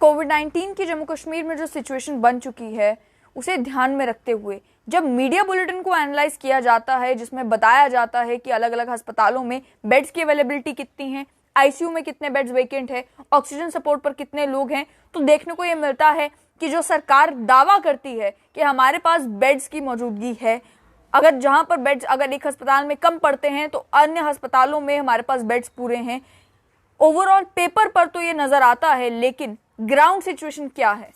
कोविड-19 की जम्मू कश्मीर में जो सिचुएशन बन चुकी है उसे ध्यान में रखते हुए जब मीडिया बुलेटिन को एनालाइज किया जाता है जिसमें बताया जाता है कि अलग अलग अस्पतालों में बेड्स की अवेलेबिलिटी कितनी है, आईसीयू में कितने बेड्स वेकेंट है, ऑक्सीजन सपोर्ट पर कितने लोग हैं, तो देखने को ये मिलता है कि जो सरकार दावा करती है कि हमारे पास बेड्स की मौजूदगी है, अगर जहां पर बेड्स अगर एक अस्पताल में कम पड़ते हैं तो अन्य अस्पतालों में हमारे पास बेड्स पूरे हैं। ओवरऑल पेपर पर तो ये नजर आता है, लेकिन ग्राउंड सिचुएशन क्या है?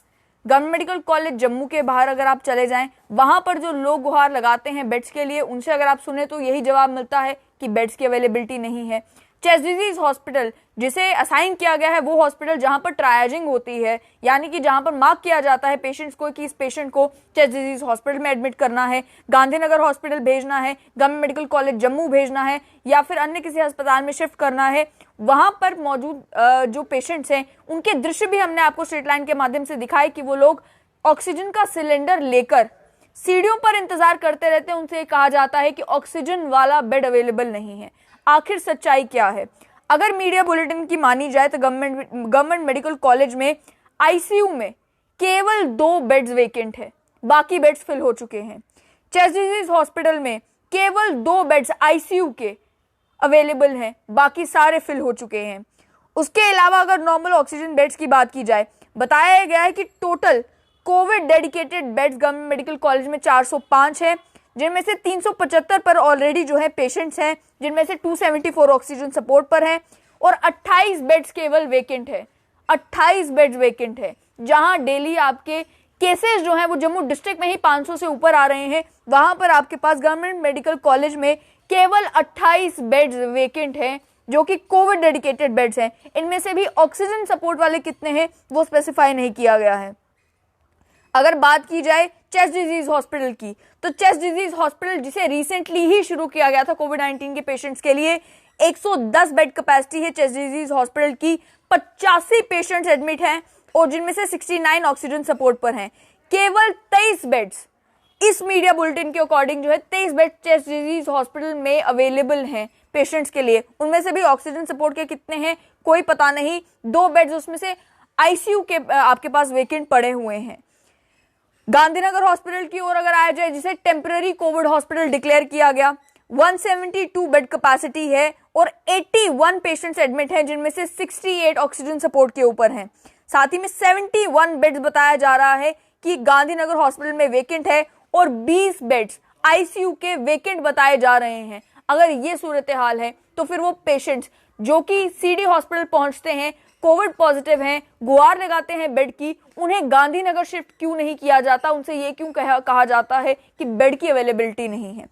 गवर्नमेंट मेडिकल कॉलेज जम्मू के बाहर अगर आप चले जाएं, वहां पर जो लोग गुहार लगाते हैं बेड्स के लिए, उनसे अगर आप सुने तो यही जवाब मिलता है कि बेड्स की अवेलेबिलिटी नहीं है। चेस्ट डिजीज हॉस्पिटल जिसे असाइन किया गया है वो हॉस्पिटल जहां पर ट्रायजिंग होती है, यानी कि जहां पर मार्क किया जाता है पेशेंट्स को कि इस पेशेंट को चेस्ट डिजीज हॉस्पिटल में एडमिट करना है, गांधीनगर हॉस्पिटल भेजना है, गवर्नमेंट मेडिकल कॉलेज जम्मू भेजना है या फिर अन्य किसी अस्पताल में शिफ्ट करना है, वहां पर मौजूद जो पेशेंट्स हैं उनके दृश्य भी हमने आपको स्ट्रेट लाइन के माध्यम से दिखाए कि वो लोग ऑक्सीजन का सिलेंडर लेकर सीढ़ियों पर इंतजार करते रहते हैं। उनसे कहा जाता है कि ऑक्सीजन वाला बेड अवेलेबल नहीं है। आखिर सच्चाई क्या है? अगर मीडिया बुलेटिन की मानी जाए तो गवर्नमेंट मेडिकल कॉलेज में आईसीयू में केवल 2 बेड्स वेकेंट है, बाकी बेड्स फिल हो चुके हैं। चेस्ट डिजीज हॉस्पिटल में केवल 2 बेड्स आईसीयू के अवेलेबल हैं, बाकी सारे फिल हो चुके हैं। उसके अलावा अगर नॉर्मल ऑक्सीजन बेड्स की बात की जाए, बताया गया है कि total Covid dedicated beds government medical college में 405 है, जिनमें से 375 पर ऑलरेडी जो है पेशेंट्स हैं, जिनमें से 274 ऑक्सीजन सपोर्ट पर हैं और 28 बेड्स केवल वेकेंट है। 28 बेड्स वेकेंट है, जहां डेली आपके केसेस जो हैं वो जम्मू डिस्ट्रिक्ट में ही 500 से ऊपर आ रहे हैं। वहां पर आपके पास गवर्नमेंट मेडिकल कॉलेज में केवल 28 बेड्स वेकेंट हैं, जो कि कोविड डेडिकेटेड बेड्स हैं। इनमें से भी ऑक्सीजन सपोर्ट वाले कितने हैं वो स्पेसिफाई नहीं किया गया है। अगर बात की जाए चेस्ट डिजीज हॉस्पिटल की, तो चेस्ट डिजीज हॉस्पिटल जिसे रिसेंटली ही शुरू किया गया था कोविड-19 के पेशेंट्स के लिए, 110 बेड कैपेसिटी है चेस्ट डिजीज हॉस्पिटल की। 85 पेशेंट्स एडमिट हैं और जिनमें से 69 ऑक्सीजन सपोर्ट पर हैं। केवल 23 बेड्स इस मीडिया बुलेटिन के अकॉर्डिंग जो है 23 बेड चेस्ट डिजीज हॉस्पिटल में अवेलेबल हैं पेशेंट्स के लिए। उनमें से भी ऑक्सीजन सपोर्ट के कितने हैं कोई पता नहीं। 2 बेड्स उसमें से आईसीयू के आपके पास वेकेंट पड़े हुए हैं। गांधीनगर हॉस्पिटल की ओर अगर आया जाए, जिसे टेम्पररी कोविड हॉस्पिटल डिक्लेयर किया गया, 172 बेड कैपेसिटी है और 81 पेशेंट्स एडमिट हैं, जिनमें से 68 ऑक्सीजन सपोर्ट के ऊपर हैं। साथ ही में 71 बेड्स बताया जा रहा है कि गांधीनगर हॉस्पिटल में वेकेंट है और 20 बेड्स आईसीयू के वेकेंट बताए जा रहे हैं। अगर ये सूरत हाल है तो फिर वो पेशेंट्स जो कि सीडी हॉस्पिटल पहुंचते हैं, कोविड पॉजिटिव हैं, गुहार लगाते हैं बेड की, उन्हें गांधीनगर शिफ्ट क्यों नहीं किया जाता? उनसे ये क्यों कहा जाता है कि बेड की अवेलेबिलिटी नहीं है?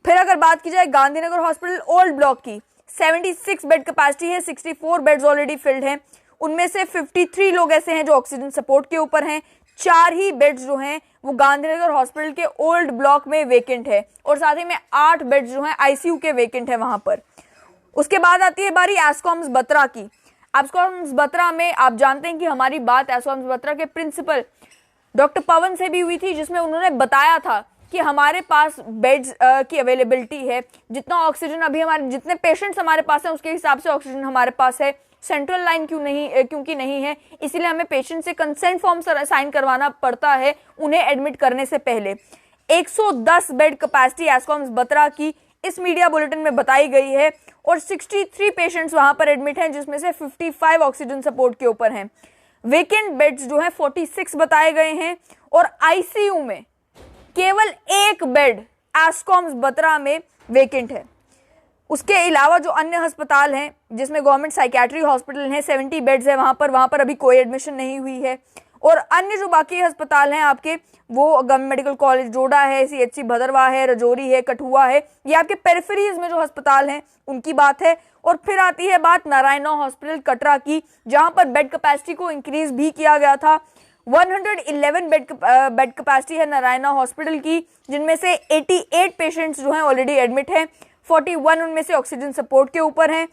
फिर अगर बात की जाए गांधीनगर हॉस्पिटल ओल्ड ब्लॉक की, 76 बेड कैपेसिटी है, 64 बेड्स ऑलरेडी फिल्ड हैं। उनमें से 53 लोग ऐसे हैं जो ऑक्सीजन सपोर्ट के ऊपर हैं। 4 ही बेड्स जो हैं वो गांधीनगर हॉस्पिटल के ओल्ड ब्लॉक में वेकेंट है और साथ ही में 8 बेड्स जो हैं आईसीयू के वेकेंट है वहां पर। उसके बाद आती है बारी एस्कॉम्स बत्रा की। एस्कॉम्स बत्रा में आप जानते हैं कि हमारी बात एस्कॉम्स बत्रा के प्रिंसिपल डॉक्टर पवन से भी हुई थी, जिसमें उन्होंने बताया था कि हमारे पास बेड्स की अवेलेबिलिटी है, जितना ऑक्सीजन अभी हमारे जितने पेशेंट्स हमारे पास हैं उसके हिसाब से ऑक्सीजन हमारे पास है। सेंट्रल लाइन क्योंकि नहीं है, इसीलिए हमें पेशेंट से कंसेंट फॉर्म साइन करवाना पड़ता है उन्हें एडमिट करने से पहले। 110 बेड कैपेसिटी एस्कॉम्स बत्रा की इस मीडिया बुलेटिन में बताई गई है और 63 पेशेंट्स वहां पर एडमिट हैं, जिसमें से 55 ऑक्सीजन सपोर्ट के ऊपर हैं। वेकेंट बेड्स जो है 46 बताए गए हैं और आईसीयू में केवल 1 बेड एस्कॉम्स बत्रा में वेकेंट है। उसके अलावा जो अन्य अस्पताल हैं, जिसमें गवर्नमेंट साइकियाट्री हॉस्पिटल है, 70 बेड्स है वहां पर अभी कोई एडमिशन नहीं हुई है। और अन्य जो बाकी अस्पताल हैं आपके, वो गवर्नमेंट मेडिकल कॉलेज डोडा है, सीएचसी भदरवा है, रजौरी है, कठुआ है, ये आपके पेरिफेरीज में जो अस्पताल हैं उनकी बात है। और फिर आती है बात नारायणा हॉस्पिटल कटरा की, जहां पर बेड कैपेसिटी को इंक्रीज भी किया गया था। 111 बेड कैपेसिटी है नारायणा हॉस्पिटल की, जिनमें से 88 पेशेंट्स जो हैं ऑलरेडी एडमिट हैं, 41 उनमें से ऑक्सीजन सपोर्ट के ऊपर हैं।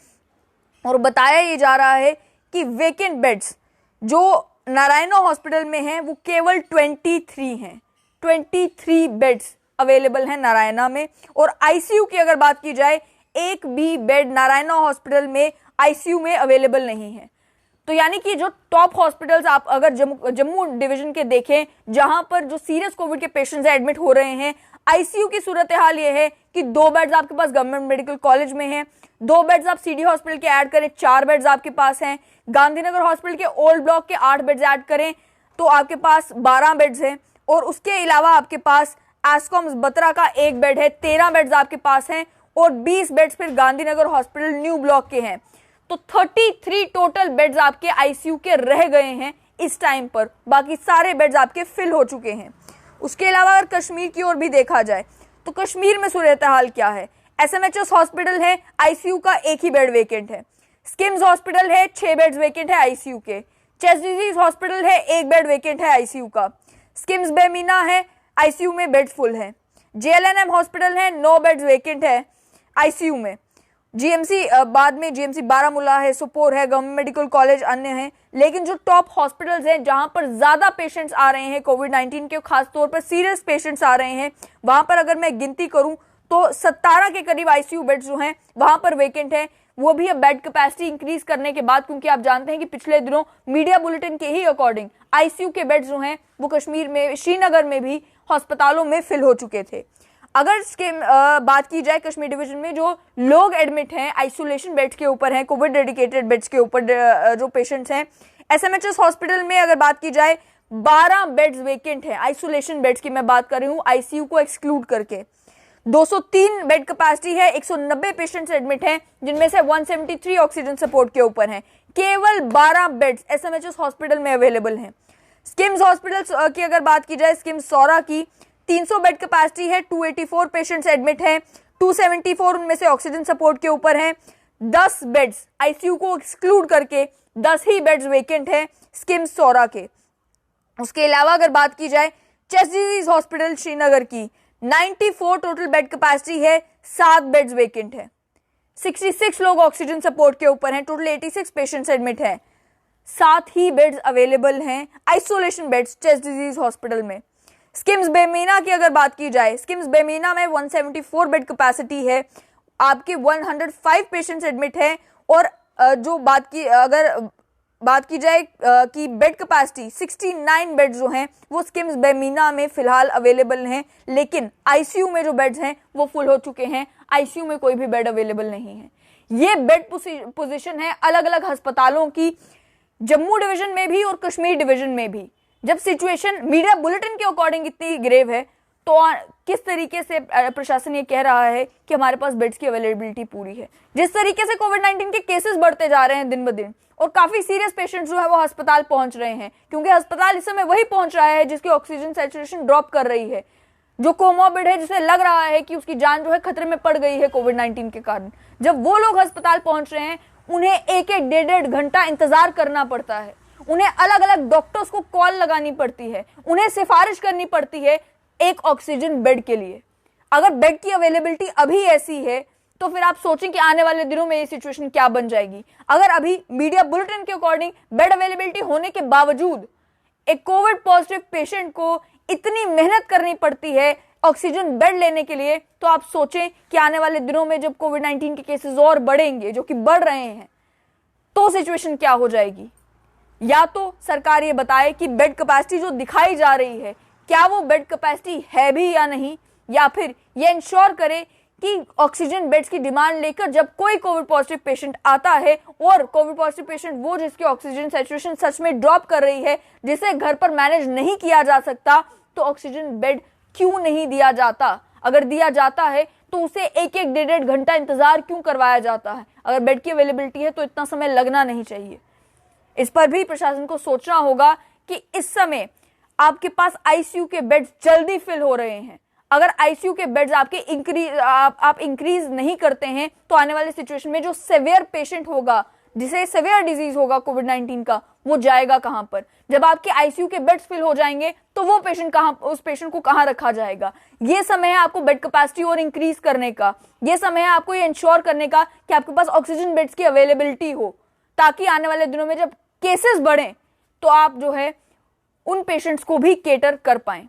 और बताया ये जा रहा है कि वेकेंट बेड्स जो नारायणा हॉस्पिटल में हैं वो केवल 23 हैं। 23 बेड्स अवेलेबल हैं नारायणा में। और आईसीयू की अगर बात की जाए, एक भी बेड नारायणा हॉस्पिटल में आईसीयू में अवेलेबल नहीं है। तो यानी कि जो टॉप हॉस्पिटल्स आप अगर जम्मू डिवीजन के देखें, जहां पर जो सीरियस कोविड के पेशेंट्स एडमिट हो रहे हैं, आईसीयू की सूरत हाल ये है कि 2 बेड्स आपके पास गवर्नमेंट मेडिकल कॉलेज में है, 2 बेड्स आप सीडी हॉस्पिटल के ऐड करें 4 बेड्स आपके पास हैं, गांधीनगर हॉस्पिटल के ओल्ड ब्लॉक के 8 बेड्स ऐड करें तो आपके पास 12 बेड्स हैं, और उसके अलावा आपके पास एस्कॉम्स बत्रा का 1 बेड है, 13 बेड्स आपके पास हैं, और 20 बेड्स फिर गांधीनगर हॉस्पिटल न्यू ब्लॉक के हैं। तो 33 टोटल बेड्स आपके आईसीयू के रह गए हैं इस टाइम पर, बाकी सारे बेड्स आपके फिल हो चुके हैं। उसके अलावा अगर कश्मीर की ओर भी देखा जाए तो कश्मीर में सूरत हाल क्या है। एसएमएचएस हॉस्पिटल है, आईसीयू का 1 ही बेड वेकेंट है। स्किम्स हॉस्पिटल है, 6 बेड्स वेकेंट है आईसीयू के। चेस्ट डिजीज हॉस्पिटल है, 1 बेड वेकेंट है आईसीयू का। स्किम्स बेमीना है, आईसीयू में बेड्स फुल है। जेएलएनएम हॉस्पिटल है, 9 बेड्स वेकेंट है आईसीयू में। जीएमसी बाद में जीएमसी बारामूला है, सुपोर है, गवर्नमेंट मेडिकल कॉलेज अन्य हैं। लेकिन जो टॉप हॉस्पिटल्स हैं जहां पर ज्यादा पेशेंट्स आ रहे हैं कोविड-19 के, खास तौर पर सीरियस पेशेंट्स आ रहे हैं, वहां पर अगर मैं गिनती करूं तो 17 के करीब आईसीयू बेड्स जो हैं वहां पर वेकेंट है। वो भी अब बेड कैपेसिटी इंक्रीज करने के बाद, क्योंकि आप जानते हैं कि पिछले दिनों मीडिया बुलेटिन के ही अकॉर्डिंग आईसीयू के बेड्स जो हैं वो कश्मीर में, श्रीनगर में भी अस्पतालों में फिल हो चुके थे। अगर इसके बात की जाए कश्मीर डिवीजन में जो लोग एडमिट हैं आइसोलेशन बेड्स के ऊपर हैं, कोविड डेडिकेटेड बेड्स के ऊपर जो पेशेंट्स हैं, एसएमएचएस हॉस्पिटल में अगर बात की जाए 12 बेड्स वेकेंट है। आइसोलेशन बेड्स की मैं बात कर रही हूँ, आईसीयू को एक्सक्लूड करके। 203 बेड कैपेसिटी है, 190 पेशेंट्स एडमिट हैं, जिनमें से 173 ऑक्सीजन सपोर्ट के ऊपर हैं। केवल 12 बेड्स एसएमएचएस हॉस्पिटल में अवेलेबल हैं। स्किम्स हॉस्पिटल की अगर बात की जाए, स्किम्स सौरा की 300 बेड कैपेसिटी है, 284 पेशेंट्स एडमिट हैं, 274 उनमें से ऑक्सीजन सपोर्ट के ऊपर हैं। 10 बेड्स आईसीयू को एक्सक्लूड करके 10 ही बेड्स वेकेंट है स्किम्स सौरा के। उसके अलावा अगर बात की जाए चेस्ट डिजीज हॉस्पिटल श्रीनगर की 94 टोटल बेड कैपेसिटी है, 7 बेड्स वेकेंट है, 66 लोग ऑक्सीजन सपोर्ट के ऊपर हैं, टोटल 86 पेशेंट्स एडमिट हैं, 7 ही बेड्स अवेलेबल हैं isolation beds chest disease hospital में। स्किम्स बेमीना की अगर बात की जाए, स्किम्स बेमीना में 174 बेड कैपेसिटी है, आपके 105 पेशेंट्स एडमिट हैं, और जो बात की जाए कि बेड कैपेसिटी 69 बेड्स जो हैं वो स्किम्स बेमीना में फिलहाल अवेलेबल हैं। लेकिन आईसीयू में जो बेड्स हैं वो फुल हो चुके हैं, आईसीयू में कोई भी बेड अवेलेबल नहीं है। ये बेड पोजीशन है अलग अलग अस्पतालों की, जम्मू डिवीजन में भी और कश्मीर डिवीजन में भी। जब सिचुएशन मीडिया बुलेटिन के अकॉर्डिंग इतनी ग्रेव है तो किस तरीके से प्रशासन ये कह रहा है कि हमारे पास बेड्स की अवेलेबिलिटी पूरी है। जिस तरीके से कोविड-19 के केसेस बढ़ते जा रहे हैं दिन ब दिन, और काफी सीरियस पेशेंट्स जो है वो अस्पताल पहुंच रहे हैं, क्योंकि अस्पताल इस समय वही पहुंच रहा है जिसकी ऑक्सीजन सैचुरेशन ड्रॉप कर रही है, जो कोमोर्बिड है, जिसे लग रहा है कि उसकी जान जो है खतरे में पड़ गई है कोविड-19 के कारण। जब वो लोग अस्पताल पहुंच रहे हैं, उन्हें 1-1, 1.5 घंटा इंतजार करना पड़ता है, उन्हें अलग अलग डॉक्टर्स को कॉल लगानी पड़ती है, उन्हें सिफारिश करनी पड़ती है एक ऑक्सीजन बेड के लिए। अगर बेड की अवेलेबिलिटी अभी ऐसी है तो फिर आप सोचें कि आने वाले दिनों में ये सिचुएशन क्या बन जाएगी। अगर अभी मीडिया बुलेटिन के अकॉर्डिंग बेड अवेलेबिलिटी होने के बावजूद एक कोविड पॉजिटिव पेशेंट को इतनी मेहनत करनी पड़ती है ऑक्सीजन बेड लेने के लिए, तो आप सोचें कि आने वाले दिनों में जब कोविड-19 के केसेस और बढ़ेंगे, जो कि बढ़ रहे हैं, तो सिचुएशन क्या हो जाएगी। या तो सरकार ये बताए कि बेड कैपेसिटी जो दिखाई जा रही है क्या वो बेड कैपेसिटी है भी या नहीं, या फिर ये इंश्योर करे कि ऑक्सीजन बेड्स की डिमांड लेकर जब कोई कोविड पॉजिटिव पेशेंट आता है, और कोविड पॉजिटिव पेशेंट वो जिसकी ऑक्सीजन सैचुरेशन सच में ड्रॉप कर रही है, जिसे घर पर मैनेज नहीं किया जा सकता, तो ऑक्सीजन बेड क्यों नहीं दिया जाता। अगर दिया जाता है तो उसे 1-1, 1.5 घंटा इंतजार क्यों करवाया जाता है। अगर बेड की अवेलेबिलिटी है तो इतना समय लगना नहीं चाहिए। इस पर भी प्रशासन को सोचना होगा कि इस समय आपके पास आईसीयू के बेड्स जल्दी फिल हो रहे हैं। अगर आईसीयू के बेड्स आपके इंक्रीज नहीं करते हैं तो आने वाले सिचुएशन में जो सेवियर पेशेंट होगा, जिसे सेवियर डिजीज होगा कोविड-19 का, वो जाएगा कहां पर। जब आपके आईसीयू के बेड्स फिल हो जाएंगे तो वो पेशेंट उस पेशेंट को कहां रखा जाएगा। ये समय है आपको बेड कैपेसिटी और इंक्रीज करने का, ये समय है आपको ये इंश्योर करने का कि आपके पास ऑक्सीजन बेड्स की अवेलेबिलिटी हो, ताकि आने वाले दिनों में जब केसेस बढ़े तो आप जो है उन पेशेंट्स को भी केटर कर पाएं।